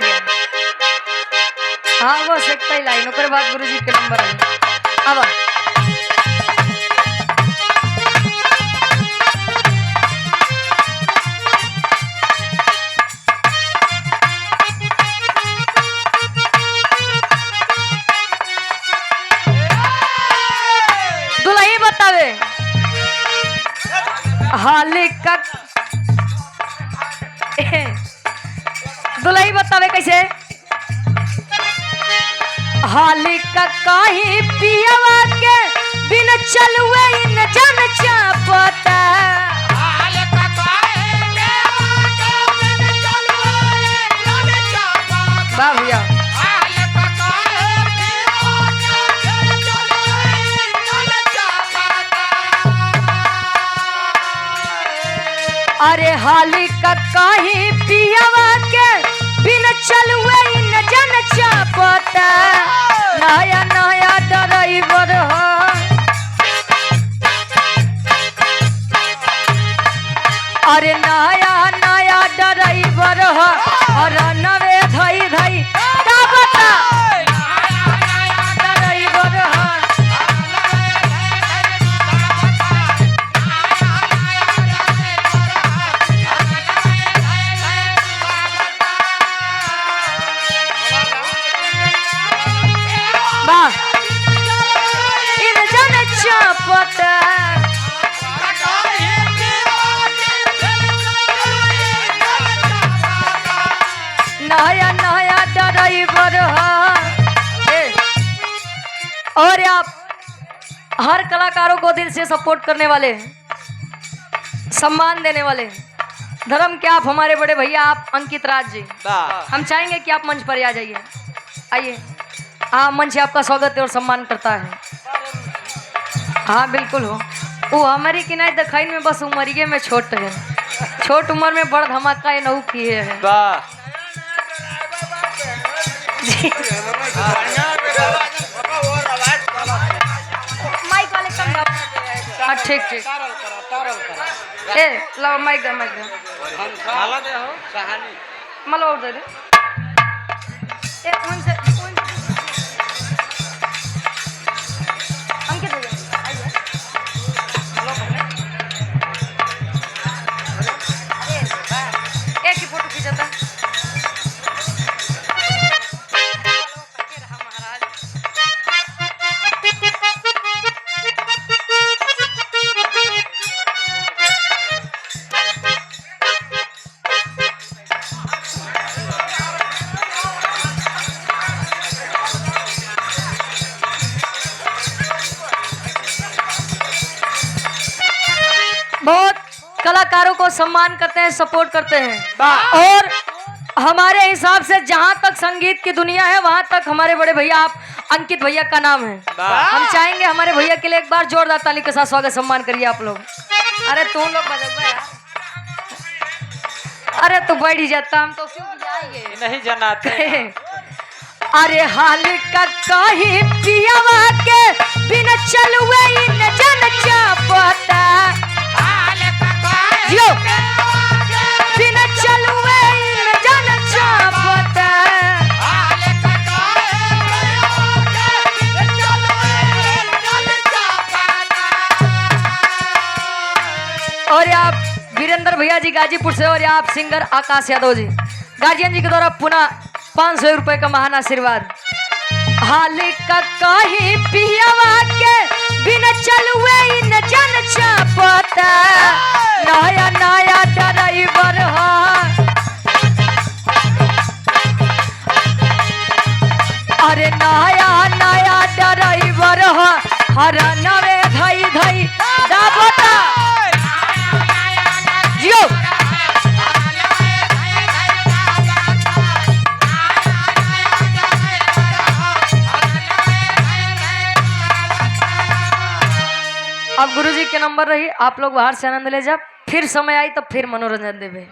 दे दे। हाँ वो सकता ही लाइन ओकर बाद गुरुजी के नंबर है। अब दुल्ही बतावे हाल का दुल्ही बतावे कैसे हाल का कहीं पियवा के बिन चलुए इन जन चापता वाह भैया अरे हाली का कहीं पियवा के बिन चलुए इन जन चापता नया नया ड्राइवर हो अरे नया नया ड्राइवर हो और नवे धई धई का बता ड्राइवर हो इन जन चापता नया नया ड्राइवर और आप हर कलाकारों को दिल से सपोर्ट करने वाले सम्मान देने वाले धर्म के आप हमारे बड़े भैया आप अंकित राज जी हम चाहेंगे कि आप मंच पर आ जाइए आइए हाँ मंच आपका स्वागत है और सम्मान करता है हाँ बिल्कुल हो वो हमारी की नहीं दिखाई में बस उमरिए में छोट है छोट उम्र में बड़ धमाका ये नहू किए है माइक वाले कम हाँ ठीक ठीक ए लो माइक दे मतलब और दे दे ए उनसे अंकित भैया आइए एक ही फोटो खींचता बहुत कलाकारों को सम्मान करते हैं सपोर्ट करते हैं और हमारे हिसाब से जहां तक संगीत की दुनिया है वहां तक हमारे बड़े भैया आप अंकित भैया का नाम है हम चाहेंगे हमारे भैया के लिए एक बार जोरदार ताली के साथ स्वागत सम्मान करिए आप लोग अरे तुम लोग बजा यार अरे तो बैठ ही जाता हम तो जाएंगे नहीं जनाते अरे हाल का कहीं पियवा के बिन चलुए इन जन चापता जियो बिन चलुए इन जन चापता और आप वीरेंद्र भैया जी गाजीपुर से और आप सिंगर आकाश यादव जी गार्जियन जी के द्वारा पुनः 500 रुपए का महान आशीर्वाद हाल का कहीं पियवा के बिन चलुए इन जन चापता नया नया ड्राइवर हो अरे नया नया ड्राइवर हो हर नवे धई धई दाबता जियो अब गुरुजी के नंबर रही आप लोग बाहर से आनंद ले जा फिर समय आई तो फिर मनोरंजन देवे।